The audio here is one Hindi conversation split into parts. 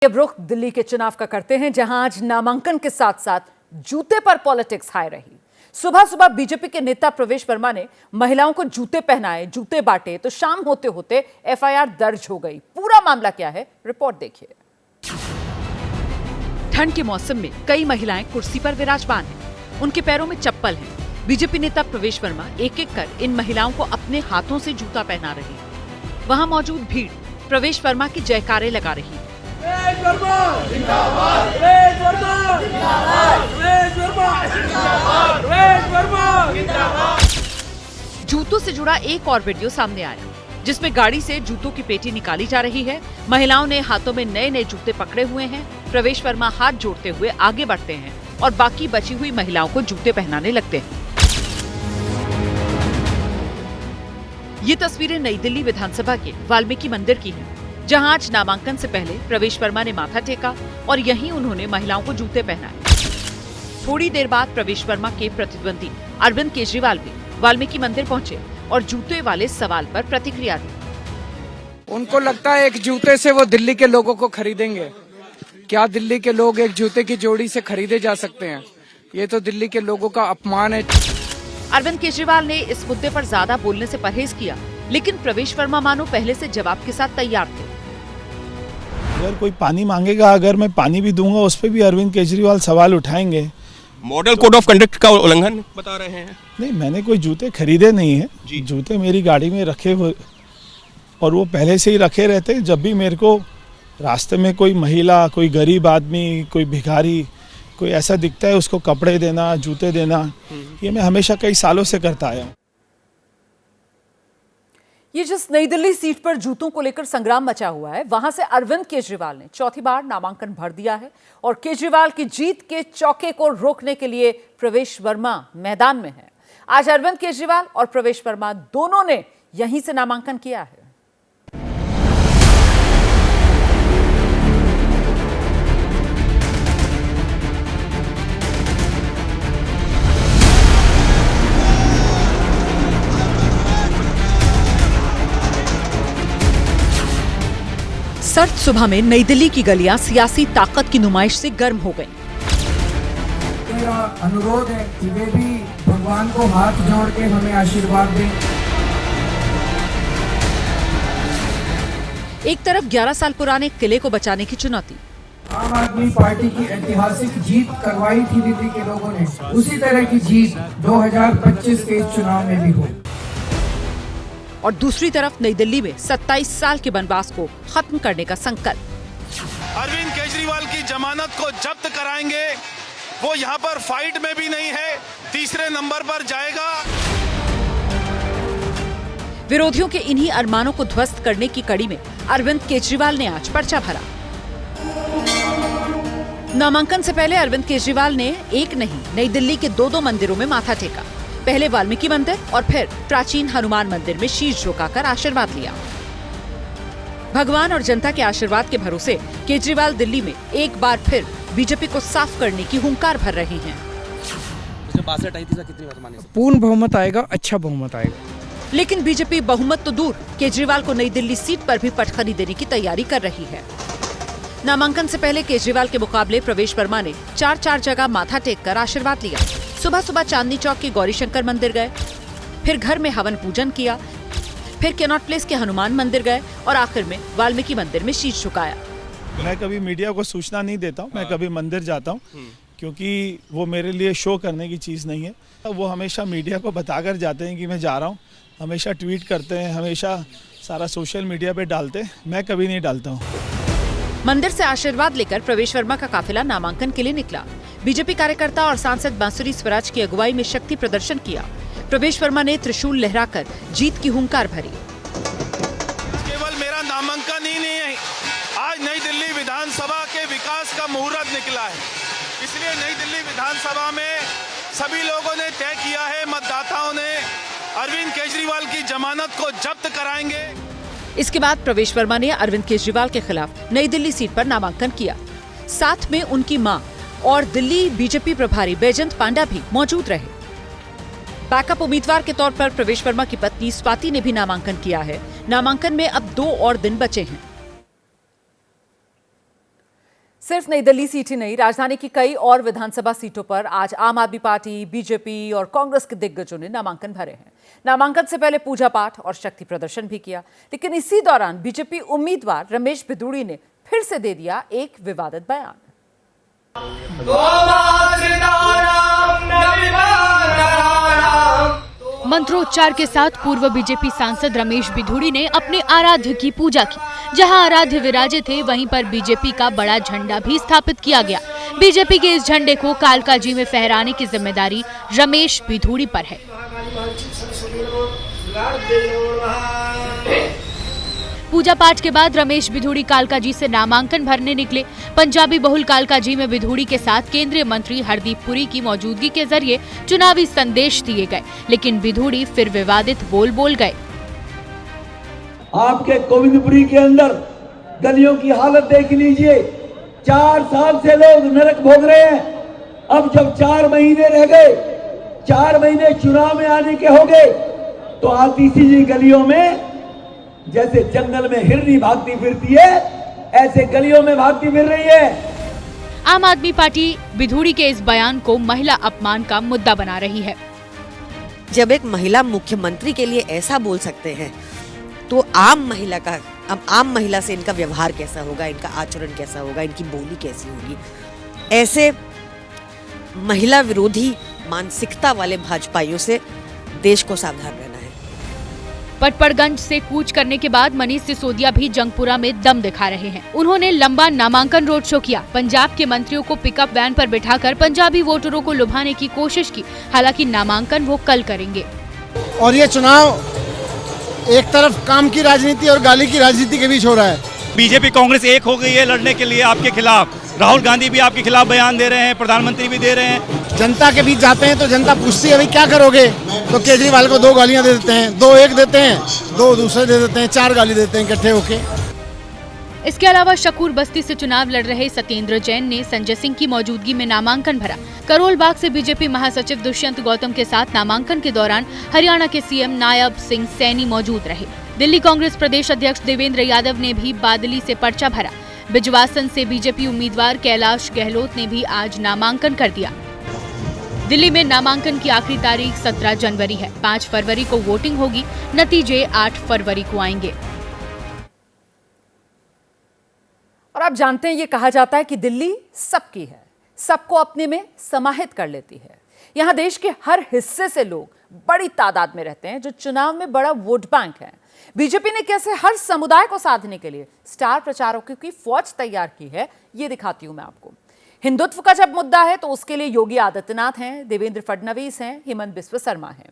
अब रुख दिल्ली के चुनाव का करते हैं, जहां आज नामांकन के साथ साथ जूते पर पॉलिटिक्स हाई रही। सुबह सुबह बीजेपी के नेता प्रवेश वर्मा ने महिलाओं को जूते पहनाए, जूते बांटे, तो शाम होते होते एफआईआर दर्ज हो गई। पूरा मामला क्या है, रिपोर्ट देखिए। ठंड के मौसम में कई महिलाएं कुर्सी पर विराजमान हैं। उनके पैरों में चप्पल है। बीजेपी नेता प्रवेश वर्मा एक एक कर इन महिलाओं को अपने हाथों से जूता पहना रहे हैं। वहां मौजूद भीड़ प्रवेश वर्मा की जयकारे लगा रही है। जूतों से जुड़ा एक और वीडियो सामने आया, जिसमें गाड़ी से जूतों की पेटी निकाली जा रही है। महिलाओं ने हाथों में नए नए जूते पकड़े हुए हैं। प्रवेश वर्मा हाथ जोड़ते हुए आगे बढ़ते हैं और बाकी बची हुई महिलाओं को जूते पहनाने लगते हैं। ये तस्वीरें नई दिल्ली विधानसभा के वाल्मीकि मंदिर की हैं, जहां आज नामांकन से पहले प्रवेश वर्मा ने माथा टेका और यहीं उन्होंने महिलाओं को जूते पहनाए। थोड़ी देर बाद प्रवेश वर्मा के प्रतिद्वंदी अरविंद केजरीवाल भी वाल्मीकि मंदिर पहुंचे और जूते वाले सवाल पर प्रतिक्रिया दी। उनको लगता है एक जूते से वो दिल्ली के लोगों को खरीदेंगे। क्या दिल्ली के लोग एक जूते की जोड़ी से खरीदे जा सकते हैं? ये तो दिल्ली के लोगों का अपमान है। अरविंद केजरीवाल ने इस मुद्दे पर ज्यादा बोलने से परहेज किया, लेकिन प्रवेश वर्मा मानो पहले से जवाब के साथ तैयार थे। अगर कोई पानी मांगेगा, अगर मैं पानी भी दूंगा, उस पर भी अरविंद केजरीवाल सवाल उठाएंगे। मॉडल कोड ऑफ कंडक्ट का उल्लंघन बता रहे हैं। नहीं, मैंने कोई जूते खरीदे नहीं है। जूते मेरी गाड़ी में रखे हुए और वो पहले से ही रखे रहते। जब भी मेरे को रास्ते में कोई महिला, कोई गरीब आदमी, कोई भिखारी, कोई ऐसा दिखता है, उसको कपड़े देना, जूते देना, ये मैं हमेशा कई सालों से करता आया हूँ। ये जिस नई दिल्ली सीट पर जूतों को लेकर संग्राम मचा हुआ है, वहां से अरविंद केजरीवाल ने चौथी बार नामांकन भर दिया है और केजरीवाल की जीत के चौके को रोकने के लिए प्रवेश वर्मा मैदान में है। आज अरविंद केजरीवाल और प्रवेश वर्मा दोनों ने यहीं से नामांकन किया है। सर्द सुबह में नई दिल्ली की गलियां सियासी ताकत की नुमाइश से गर्म हो गईं। मेरा अनुरोध है कि वे भी भगवान को हाथ जोड़ के हमें आशीर्वाद दें। एक तरफ 11 साल पुराने किले को बचाने की चुनौती, आम आदमी पार्टी की ऐतिहासिक जीत करवाई थी दिल्ली के लोगों ने, उसी तरह की जीत 2025 के इस चुनाव में भी हो। और दूसरी तरफ नई दिल्ली में 27 साल के वनवास को खत्म करने का संकल्प। अरविंद केजरीवाल की जमानत को जब्त कराएंगे। वो यहाँ पर फाइट में भी नहीं है, तीसरे नंबर पर जाएगा। विरोधियों के इन्हीं अरमानों को ध्वस्त करने की कड़ी में अरविंद केजरीवाल ने आज पर्चा भरा। नामांकन से पहले अरविंद केजरीवाल ने एक नहीं, नई दिल्ली के दो मंदिरों में माथा टेका। पहले वाल्मीकि मंदिर और फिर प्राचीन हनुमान मंदिर में शीश झुकाकर आशीर्वाद लिया। भगवान और जनता के आशीर्वाद के भरोसे केजरीवाल दिल्ली में एक बार फिर बीजेपी को साफ करने की हुंकार भर रहे हैं। पूर्ण बहुमत आएगा, अच्छा बहुमत आएगा। लेकिन बीजेपी बहुमत तो दूर, केजरीवाल को नई दिल्ली सीट पर भी पटखनी देने की तैयारी कर रही है। नामांकन से पहले केजरीवाल के मुकाबले प्रवेश वर्मा ने 4 जगह माथा टेक कर आशीर्वाद लिया। सुबह सुबह चांदनी चौक के गौरीशंकर मंदिर गए, फिर घर में हवन पूजन किया, फिर कैनॉट प्लेस के हनुमान मंदिर गए और आखिर में वाल्मीकि मंदिर में शीश झुकाया। मैं कभी मीडिया को सूचना नहीं देता हूँ। मैं कभी मंदिर जाता हूँ क्योंकि वो मेरे लिए शो करने की चीज़ नहीं है। वो हमेशा मीडिया को बताकर जाते हैं कि मैं जा रहा हूँ, हमेशा ट्वीट करते हैं, हमेशा सारा सोशल मीडिया पे डालते हैं। मैं कभी नहीं डालता हूँ। मंदिर से आशीर्वाद लेकर प्रवेश वर्मा का काफिला नामांकन के लिए निकला। बीजेपी कार्यकर्ता और सांसद बांसुरी स्वराज की अगुवाई में शक्ति प्रदर्शन किया। प्रवेश वर्मा ने त्रिशूल लहराकर जीत की हुंकार भरी। केवल मेरा नामांकन ही नहीं है, आज नई दिल्ली विधानसभा के विकास का मुहूर्त निकला है। इसलिए नई दिल्ली विधानसभा में सभी लोगों ने तय किया है, मतदाताओं ने, अरविंद केजरीवाल की जमानत को जब्त कराएंगे। इसके बाद प्रवेश वर्मा ने अरविंद केजरीवाल के खिलाफ नई दिल्ली सीट पर नामांकन किया। साथ में उनकी मां और दिल्ली बीजेपी प्रभारी बैजंत पांडा भी मौजूद रहे। बैकअप उम्मीदवार के तौर पर प्रवेश वर्मा की पत्नी स्वाति ने भी नामांकन किया है। नामांकन में अब 2 और दिन बचे हैं। सिर्फ नई दिल्ली सीट ही नहीं, राजधानी की कई और विधानसभा सीटों पर आज आम आदमी पार्टी, बीजेपी और कांग्रेस के दिग्गजों ने नामांकन भरे हैं। नामांकन से पहले पूजा पाठ और शक्ति प्रदर्शन भी किया, लेकिन इसी दौरान बीजेपी उम्मीदवार रमेश बिधूड़ी ने फिर से दे दिया एक विवादित बयान। मंत्रोच्चार के साथ पूर्व बीजेपी सांसद रमेश बिधूड़ी ने अपने आराध्य की पूजा की। जहां आराध्य विराजे थे, वहीं पर बीजेपी का बड़ा झंडा भी स्थापित किया गया। बीजेपी के इस झंडे को कालकाजी में फहराने की जिम्मेदारी रमेश बिधूड़ी पर है। पूजा पाठ के बाद रमेश बिधूड़ी कालकाजी से नामांकन भरने निकले। पंजाबी बहुल कालकाजी में बिधूड़ी के साथ केंद्रीय मंत्री हरदीप पुरी की मौजूदगी के जरिए चुनावी संदेश दिए गए, लेकिन बिधूड़ी फिर विवादित बोल गए। आपके गोविंदपुरी के अंदर गलियों की हालत देख लीजिए, 4 साल से लोग नरक भोग रहे हैं। अब जब 4 महीने रह गए, 4 महीने चुनाव में आने के हो गए, तो आतिशी जी गलियों में जैसे जंगल में हिरनी भागती फिरती है, ऐसे गलियों में भागती फिर रही है। आम आदमी पार्टी बिधूड़ी के इस बयान को महिला अपमान का मुद्दा बना रही है। जब एक महिला मुख्यमंत्री के लिए ऐसा बोल सकते हैं, तो आम महिला से इनका व्यवहार कैसा होगा, इनका आचरण कैसा होगा, इनकी बोली कैसी होगी। ऐसे महिला विरोधी मानसिकता वाले भाजपाइयों से देश को सावधान रहना है। पटपड़गंज से कूच करने के बाद मनीष सिसोदिया भी जंगपुरा में दम दिखा रहे हैं। उन्होंने लंबा नामांकन रोड शो किया। पंजाब के मंत्रियों को पिकअप वैन पर बिठाकर पंजाबी वोटरों को लुभाने की कोशिश की। हालांकि नामांकन वो कल करेंगे। और ये चुनाव एक तरफ काम की राजनीति और गाली की राजनीति के बीच हो रहा है। बीजेपी कांग्रेस एक हो गई है लड़ने के लिए आपके खिलाफ। राहुल गांधी भी आपके खिलाफ बयान दे रहे हैं, प्रधानमंत्री भी दे रहे हैं। जनता के बीच जाते हैं तो जनता पूछती है भाई क्या करोगे, तो केजरीवाल को 2 गालियां दे देते हैं, 2 एक देते हैं, 2 दूसरे दे देते हैं, 4 गाली देते हैं इकट्ठे होके। इसके अलावा शकूर बस्ती से चुनाव लड़ रहे सत्येंद्र जैन ने संजय सिंह की मौजूदगी में नामांकन भरा। करोल बाग से बीजेपी महासचिव दुष्यंत गौतम के साथ नामांकन के दौरान हरियाणा के सीएम नायब सिंह सैनी मौजूद रहे। दिल्ली कांग्रेस प्रदेश अध्यक्ष देवेंद्र यादव ने भी बादली से पर्चा भरा। बिजवासन से बीजेपी उम्मीदवार कैलाश गहलोत ने भी आज नामांकन कर दिया। दिल्ली में नामांकन की आखिरी तारीख 17 जनवरी है। 5 फरवरी को वोटिंग होगी। नतीजे 8 फरवरी को आएंगे। और आप जानते हैं, ये कहा जाता है कि दिल्ली सबकी है, सबको अपने में समाहित कर लेती है। यहाँ देश के हर हिस्से से लोग बड़ी तादाद में रहते हैं, जो चुनाव में बड़ा वोट बैंक है। बीजेपी ने कैसे हर समुदाय को साधने के लिए स्टार प्रचारकों की फौज तैयार की है, ये दिखाती हूं मैं आपको। हिंदुत्व का जब मुद्दा है तो उसके लिए योगी आदित्यनाथ हैं, देवेंद्र फडणवीस हैं, हेमंत बिस्व शर्मा हैं।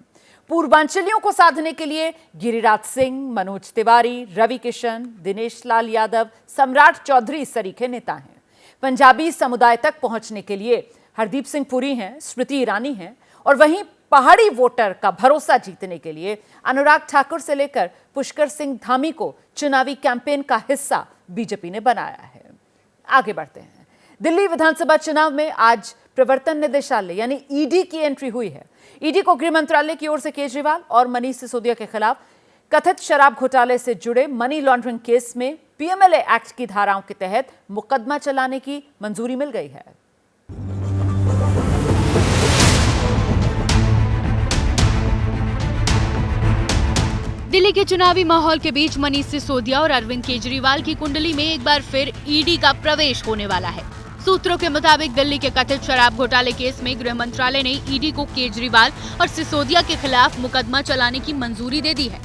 पूर्वांचलियों को साधने के लिए गिरिराज सिंह, मनोज तिवारी, रवि किशन, दिनेश लाल यादव, सम्राट चौधरी सरीखे नेता हैं। पंजाबी समुदाय तक पहुंचने के लिए हरदीप सिंह पुरी हैं, स्मृति ईरानी हैं, और वहीं पहाड़ी वोटर का भरोसा जीतने के लिए अनुराग ठाकुर से लेकर पुष्कर सिंह धामी को चुनावी कैंपेन का हिस्सा बीजेपी ने बनाया है। आगे बढ़ते हैं। दिल्ली विधानसभा चुनाव में आज प्रवर्तन निदेशालय यानी ईडी की एंट्री हुई है। ईडी को गृह मंत्रालय की ओर से केजरीवाल और मनीष सिसोदिया के खिलाफ कथित शराब घोटाले से जुड़े मनी लॉन्ड्रिंग केस में पीएमएलए एक्ट की धाराओं के तहत मुकदमा चलाने की मंजूरी मिल गई है। दिल्ली के चुनावी माहौल के बीच मनीष सिसोदिया और अरविंद केजरीवाल की कुंडली में एक बार फिर ईडी का प्रवेश होने वाला है। सूत्रों के मुताबिक दिल्ली के कथित शराब घोटाले केस में गृह मंत्रालय ने ईडी को केजरीवाल और सिसोदिया के खिलाफ मुकदमा चलाने की मंजूरी दे दी है।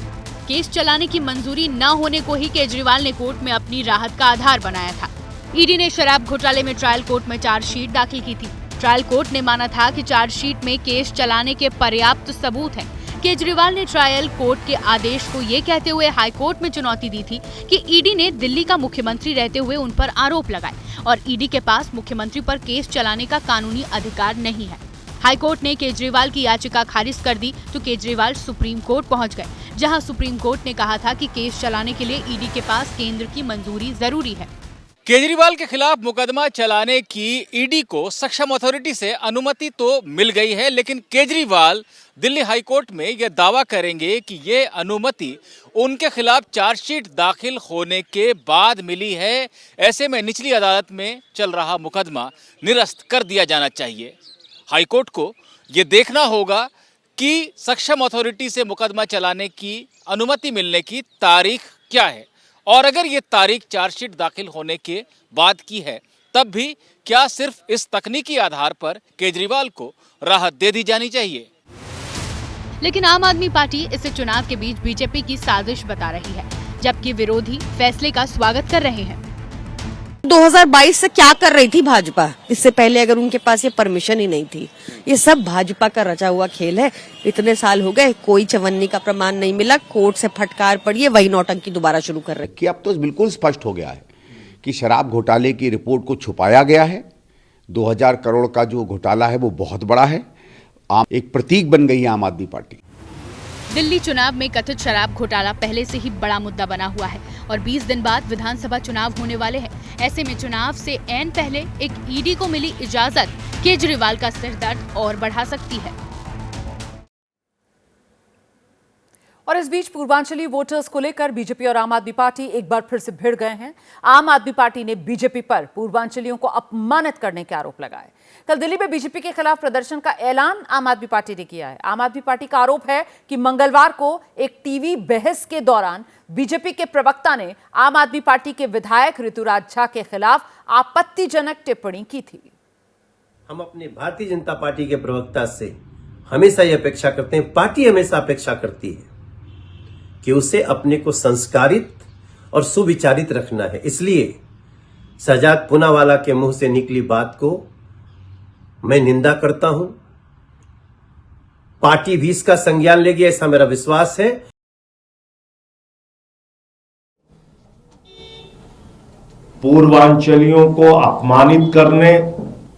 केस चलाने की मंजूरी न होने को ही केजरीवाल ने कोर्ट में अपनी राहत का आधार बनाया था। ईडी ने शराब घोटाले में ट्रायल कोर्ट में चार्जशीट दाखिल की थी। ट्रायल कोर्ट ने माना था कि चार्जशीट में केस चलाने के पर्याप्त सबूत हैं। केजरीवाल ने ट्रायल कोर्ट के आदेश को ये कहते हुए हाई कोर्ट में चुनौती दी थी कि ईडी ने दिल्ली का मुख्यमंत्री रहते हुए उन पर आरोप लगाए और ईडी के पास मुख्यमंत्री पर केस चलाने का कानूनी अधिकार नहीं है। हाई कोर्ट ने केजरीवाल की याचिका खारिज कर दी तो केजरीवाल सुप्रीम कोर्ट पहुंच गए, जहां सुप्रीम कोर्ट ने कहा था कि केस चलाने के लिए ईडी के पास केंद्र की मंजूरी जरूरी है। केजरीवाल के खिलाफ मुकदमा चलाने की ईडी को सक्षम अथॉरिटी से अनुमति तो मिल गई है, लेकिन केजरीवाल दिल्ली हाईकोर्ट में यह दावा करेंगे कि ये अनुमति उनके खिलाफ चार्जशीट दाखिल होने के बाद मिली है। ऐसे में निचली अदालत में चल रहा मुकदमा निरस्त कर दिया जाना चाहिए। हाईकोर्ट को ये देखना होगा कि सक्षम अथॉरिटी से मुकदमा चलाने की अनुमति मिलने की तारीख क्या है, और अगर ये तारीख चार्जशीट दाखिल होने के बाद की है, तब भी क्या सिर्फ इस तकनीकी आधार पर केजरीवाल को राहत दे दी जानी चाहिए। लेकिन आम आदमी पार्टी इसे चुनाव के बीच बीजेपी की साजिश बता रही है, जबकि विरोधी फैसले का स्वागत कर रहे हैं। 2022 से क्या कर रही थी भाजपा? इससे पहले अगर उनके पास ये परमिशन ही नहीं थी। ये सब भाजपा का रचा हुआ खेल है। इतने साल हो गए, कोई चवन्नी का प्रमाण नहीं मिला, कोर्ट से फटकार पड़ी है, वही नौटंकी दोबारा शुरू कर रही कि अब तो बिल्कुल स्पष्ट हो गया है कि शराब घोटाले की रिपोर्ट को छुपाया गया है। 2000 करोड़ का जो घोटाला है वो बहुत बड़ा है। एक प्रतीक बन गई है आम आदमी पार्टी। दिल्ली चुनाव में कथित शराब घोटाला पहले से ही बड़ा मुद्दा बना हुआ है और 20 दिन बाद विधानसभा चुनाव होने वाले हैं। ऐसे में चुनाव से ऐन पहले एक ईडी को मिली इजाजत केजरीवाल का सिरदर्द और बढ़ा सकती है। और इस बीच पूर्वांचली वोटर्स को लेकर बीजेपी और आम आदमी पार्टी एक बार फिर से भिड़ गए हैं। आम आदमी पार्टी ने बीजेपी पर पूर्वांचलियों को अपमानित करने के आरोप लगाए। कल दिल्ली में बीजेपी के खिलाफ प्रदर्शन का ऐलान आम आदमी पार्टी ने किया है। आम आदमी पार्टी का आरोप है कि मंगलवार को एक टीवी बहस के दौरान बीजेपी के प्रवक्ता ने आम आदमी पार्टी के विधायक ऋतुराज झा के खिलाफ आपत्तिजनक टिप्पणी की थी। हम अपने भारतीय जनता पार्टी के प्रवक्ता से हमेशा ये अपेक्षा करते हैं, पार्टी हमेशा अपेक्षा करती है कि उसे अपने को संस्कारित और सुविचारित रखना है। इसलिए सजाद पूनावाला के मुंह से निकली बात को मैं निंदा करता हूं। पार्टी भी इसका संज्ञान लेगी, ऐसा मेरा विश्वास है। पूर्वांचलियों को अपमानित करने,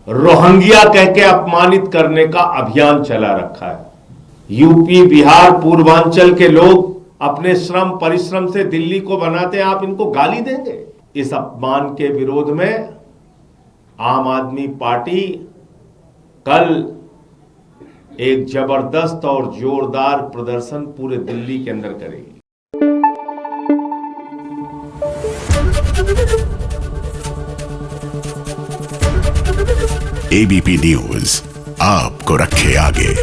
रोहिंग्या कह के अपमानित करने का अभियान चला रखा है। यूपी, बिहार, पूर्वांचल के लोग अपने श्रम परिश्रम से दिल्ली को बनाते हैं, आप इनको गाली देंगे? इस अपमान के विरोध में आम आदमी पार्टी कल एक जबरदस्त और जोरदार प्रदर्शन पूरे दिल्ली के अंदर करेगी। एबीपी न्यूज आपको रखे आगे।